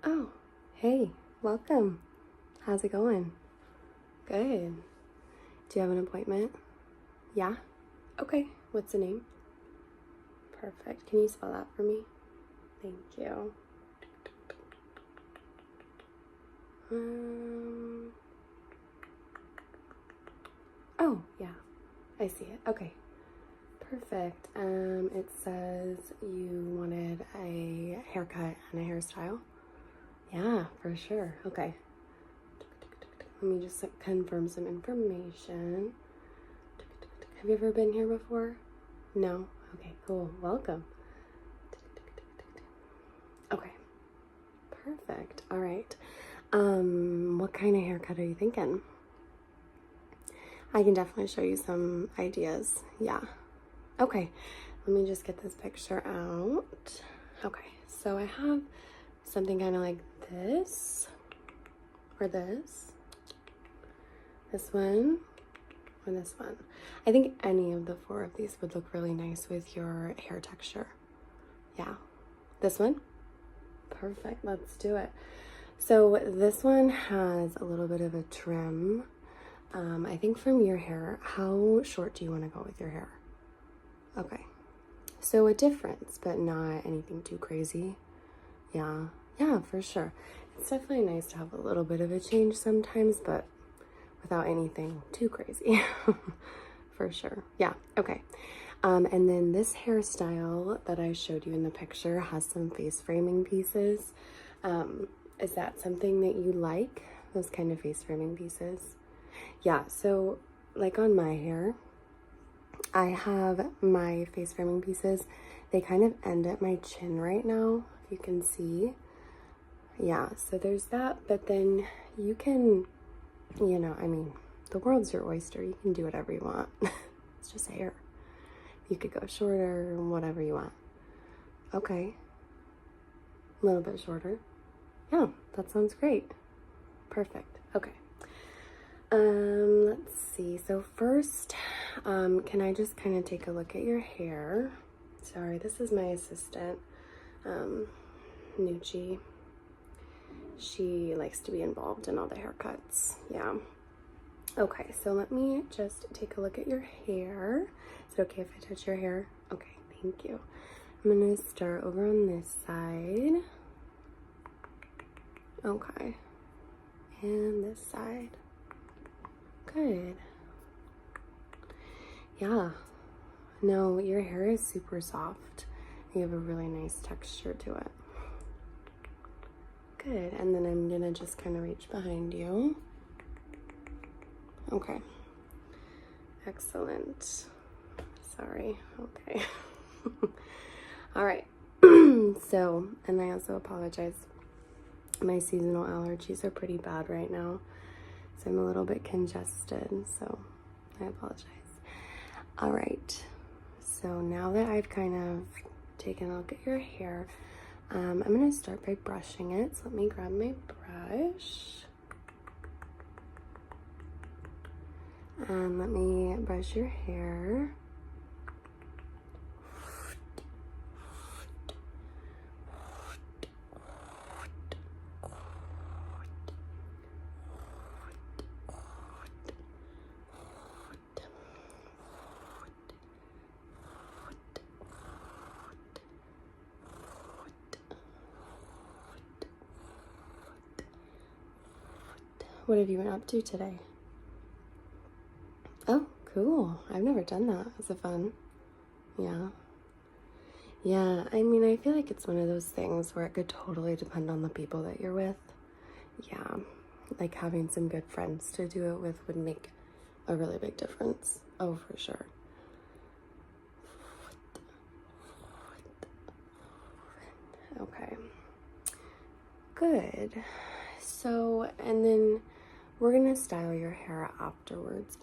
Oh, hey, welcome. How's it going? Good. Do you have an appointment? Yeah? Okay, what's the name? Perfect. Can you spell that for me? Thank you. Oh, yeah, I see it. Okay, perfect. It says you wanted a haircut and a hairstyle. Yeah, for sure. Okay. Let me just confirm some information. Have you ever been here before? No? Okay, cool. Welcome. Okay. Perfect. All right. What kind of haircut are you thinking? I can definitely show you some ideas. Yeah. Okay. Let me just get this picture out. Okay. So I have something kind of like this or this one, or this one. I think any of the four of these would look really nice with your hair texture. Yeah. This one? Perfect. Let's do it. So this one has a little bit of a trim. I think from your hair, how short do you want to go with your hair? Okay. So a difference, but not anything too crazy. Yeah. Yeah, for sure. It's definitely nice to have a little bit of a change sometimes, but without anything too crazy. For sure. Yeah. Okay. And then this hairstyle that I showed you in the picture has some face framing pieces. Is that something that you like? Those kind of face framing pieces? Yeah. So like on my hair, I have my face framing pieces. They kind of end at my chin right now, if you can see. Yeah. So there's that. But then you can, I mean, the world's your oyster. You can do whatever you want. It's just hair. You could go shorter, whatever you want. Okay. A little bit shorter. Yeah, that sounds great. Perfect. Okay. Let's see. So first, can I just kind of take a look at your hair? Sorry, this is my assistant, Nucci. She likes to be involved in all the haircuts. Yeah. Okay, so let me just take a look at your hair. Is it okay if I touch your hair? Okay, thank you. I'm gonna start over on this side. Okay. And this side. Good. Yeah. No, your hair is super soft. You have a really nice texture to it. Good. And then I'm gonna just kind of reach behind you. Okay. Excellent. Sorry. Okay. All right. So, and I also apologize. My seasonal allergies are pretty bad right now. So I'm a little bit congested. So I apologize. All right. So now that I've kind of taken a look at your hair, I'm going to start by brushing it. So let me grab my brush. And let me brush your hair. What have you been up to today? Oh, cool. I've never done that. Is it fun? Yeah. Yeah, I mean, I feel like it's one of those things where it could totally depend on the people that you're with. Yeah, like having some good friends to do it with would make a really big difference. Oh, for sure. Okay. Good. So, and then we're gonna style your hair afterwards.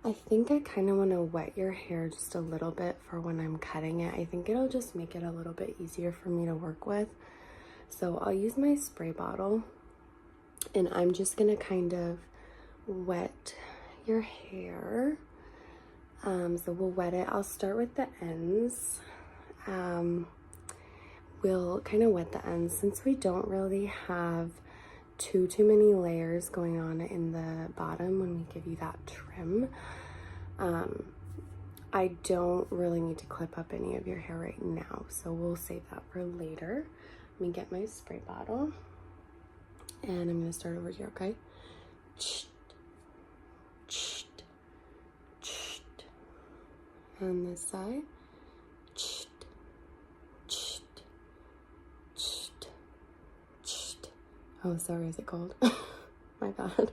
I think I kind of want to wet your hair just a little bit for when I'm cutting it. I think it'll just make it a little bit easier for me to work with. So I'll use my spray bottle and I'm just gonna kind of wet your hair. So we'll wet it. I'll start with the ends. we'll kind of wet the ends since we don't really have too many layers going on in the bottom when we give you that trim. I don't really need to clip up any of your hair right now, so we'll save that for later. Let me get my spray bottle, and I'm gonna start over here, okay? On this side. Oh, sorry, is it cold? My bad.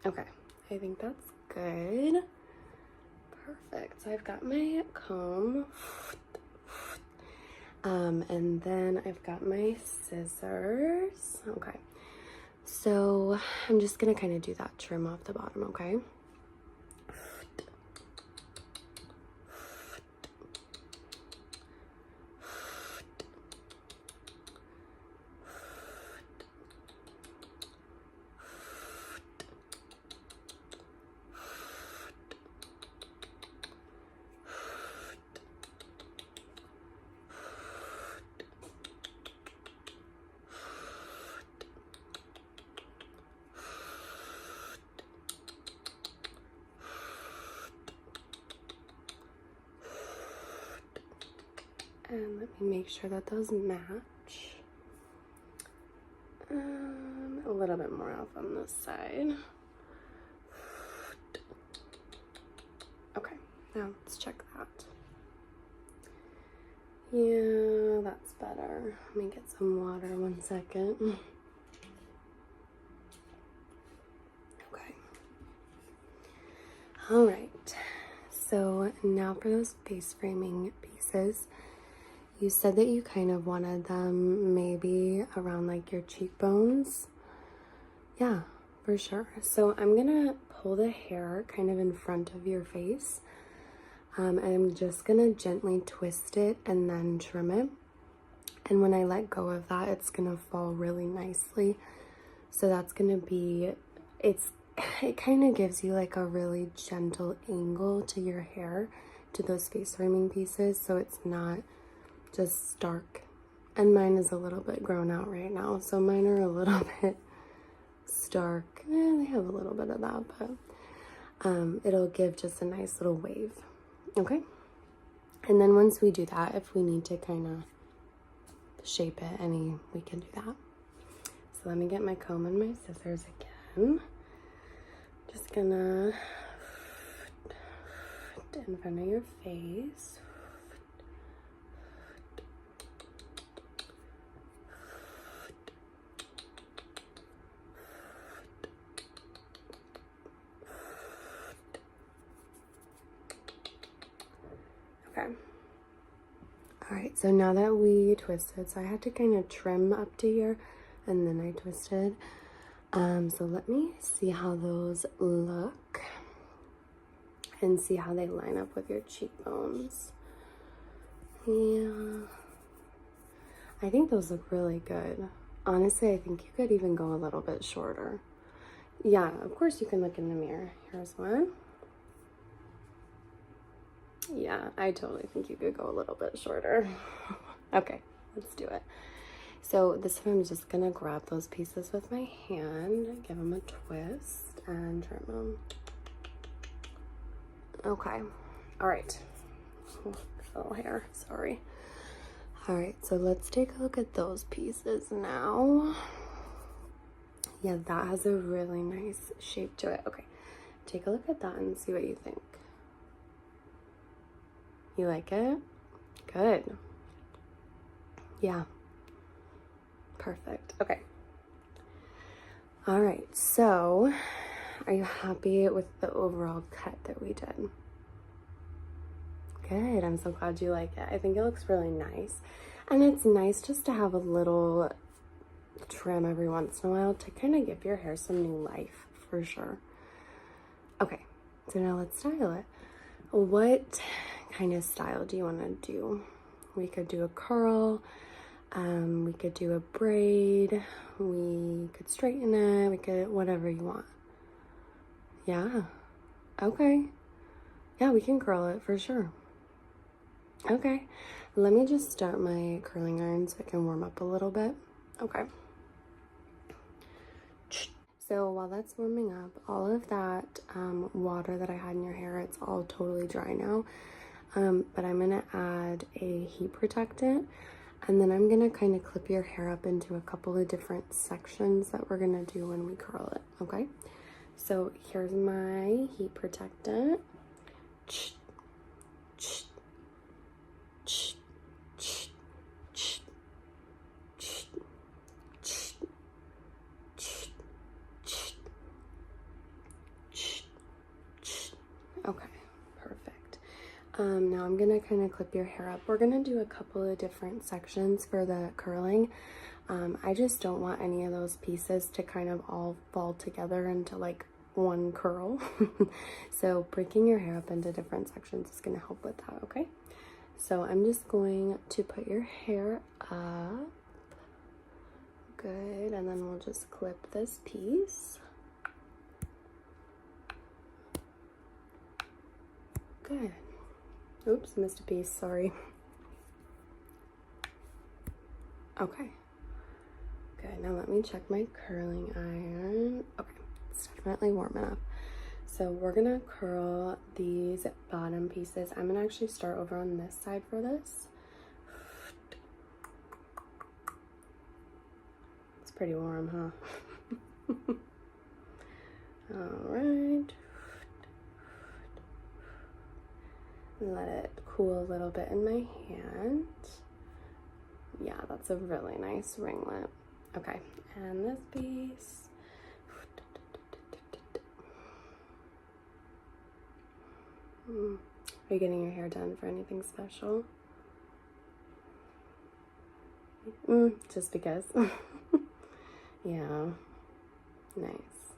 Okay, I think that's good. Perfect. So I've got my comb. And then I've got my scissors. Okay. So I'm just gonna kind of do that trim off the bottom, okay? And let me make sure that those match. A little bit more off on this side. Okay, now let's check that. Yeah, that's better. Let me get some water 1 second. Okay. All right. So now for those face framing pieces. You said that you kind of wanted them maybe around like your cheekbones. Yeah, for sure. So I'm gonna pull the hair kind of in front of your face. And I'm just gonna gently twist it and then trim it. And when I let go of that, it's gonna fall really nicely. So that's gonna be, it kind of gives you like a really gentle angle to your hair, to those face framing pieces. So it's not just stark. And mine is a little bit grown out right now, so mine are a little bit stark. They have a little bit of that, but it'll give just a nice little wave. Okay, and then once we do that, if we need to kind of shape it we can do that. So let me get my comb and my scissors again. Just gonna in front of your face. Okay. All right, so now that we twisted, so I had to kind of trim up to here and then I twisted. So let me see how those look and see how they line up with your cheekbones. Yeah, I think those look really good. Honestly, I think you could even go a little bit shorter. Yeah, of course you can look in the mirror. Here's one. Yeah, I totally think you could go a little bit shorter. Okay, let's do it. So this time I'm just gonna grab those pieces with my hand, give them a twist, and trim them. Okay, all right. Oh, hair, sorry. All right, so let's take a look at those pieces now. Yeah, that has a really nice shape to it. Okay, take a look at that and see what you think. You like it? Good. Yeah. Perfect. Okay. All right, so are you happy with the overall cut that we did? Good. I'm so glad you like it. I think it looks really nice. And it's nice just to have a little trim every once in a while to kind of give your hair some new life, for sure. Okay, so now let's style it. What kind of style do you want to do? We could do a curl, we could do a braid, we could straighten it, we could, whatever you want. Yeah, okay. Yeah, we can curl it for sure. Okay, let me just start my curling iron so I can warm up a little bit. Okay. So while that's warming up, all of that water that I had in your hair, it's all totally dry now. But I'm gonna add a heat protectant, and then I'm gonna kind of clip your hair up into a couple of different sections that we're gonna do when we curl it, okay? So here's my heat protectant. Okay, perfect. Now I'm gonna kind of clip your hair up. We're gonna do a couple of different sections for the curling. I just don't want any of those pieces to kind of all fall together into like one curl. So breaking your hair up into different sections is gonna help with that, okay? So I'm just going to put your hair up. Good, and then we'll just clip this piece. Good. Oops, missed a piece, sorry. Okay. Good, now let me check my curling iron. Okay, it's definitely warm enough. So we're gonna curl these bottom pieces. I'm gonna actually start over on this side for this. It's pretty warm, huh? All right. Let it cool a little bit in my hand. Yeah, that's a really nice ringlet. Okay, and this piece. Are you getting your hair done for anything special? Just because. Yeah, nice.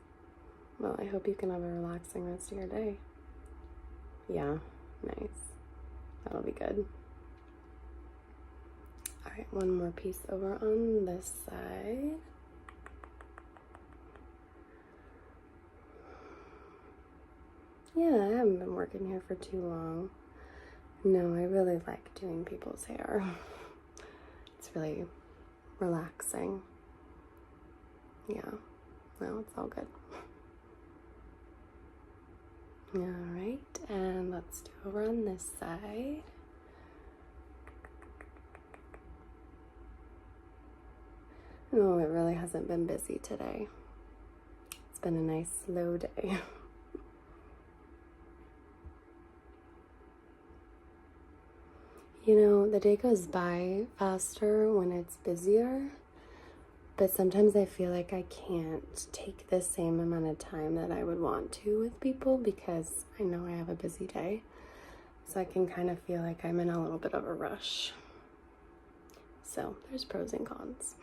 Well, I hope you can have a relaxing rest of your day. Yeah, nice. That'll be good. All right, one more piece over on this side. Yeah, I haven't been working here for too long. No, I really like doing people's hair. It's really relaxing. Yeah, no, it's all good. All right, and let's do over on this side. No, it really hasn't been busy today. It's been a nice slow day. You know, the day goes by faster when it's busier, but sometimes I feel like I can't take the same amount of time that I would want to with people because I know I have a busy day. So I can kind of feel like I'm in a little bit of a rush. So there's pros and cons.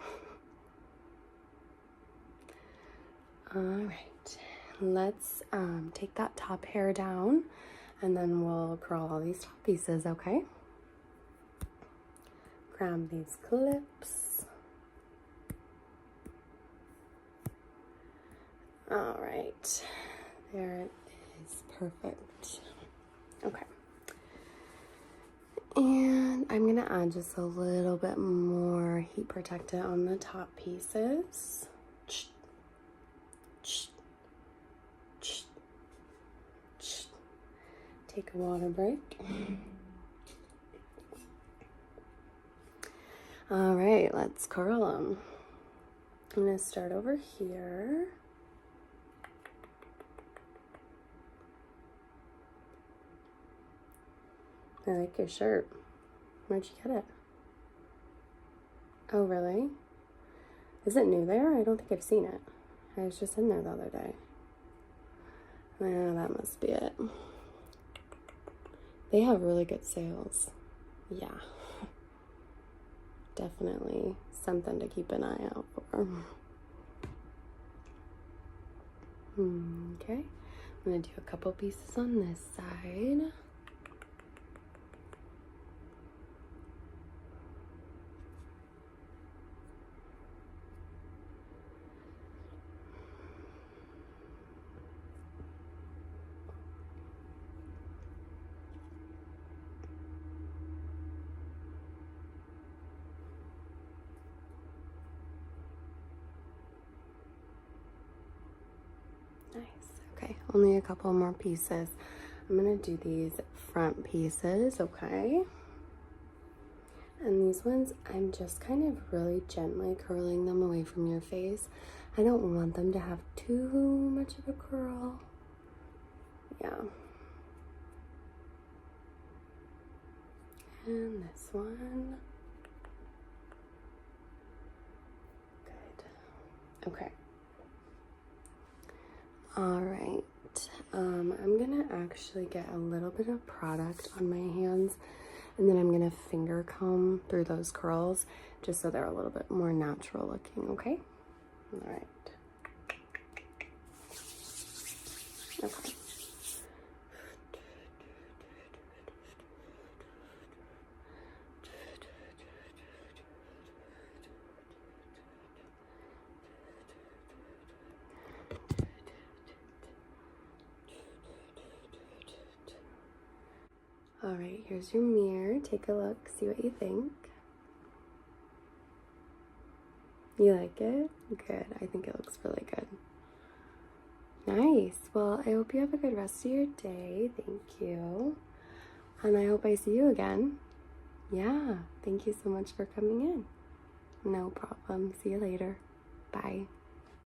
All right, let's take that top hair down and then we'll curl all these top pieces, okay? Grab these clips. All right, there it is, perfect. Okay. And I'm gonna add just a little bit more heat protectant on the top pieces. Take a water break. All right, let's curl them. I'm gonna start over here. I like your shirt. Where'd you get it? Oh, really? Is it new there? I don't think I've seen it. I was just in there the other day. Yeah, that must be it. They have really good sales. Yeah. Definitely something to keep an eye out for. Okay. I'm going to do a couple pieces on this side. Okay, only a couple more pieces. I'm gonna do these front pieces, okay? And these ones, I'm just kind of really gently curling them away from your face. I don't want them to have too much of a curl. Yeah. And this one. Good. Okay. All right. I'm gonna actually get a little bit of product on my hands, and then I'm gonna finger comb through those curls just so they're a little bit more natural looking, okay? All right. Okay. All right, here's your mirror. Take a look, see what you think. You like it? Good. I think it looks really good. Nice. Well, I hope you have a good rest of your day. Thank you. And I hope I see you again. Yeah. Thank you so much for coming in. No problem. See you later. Bye.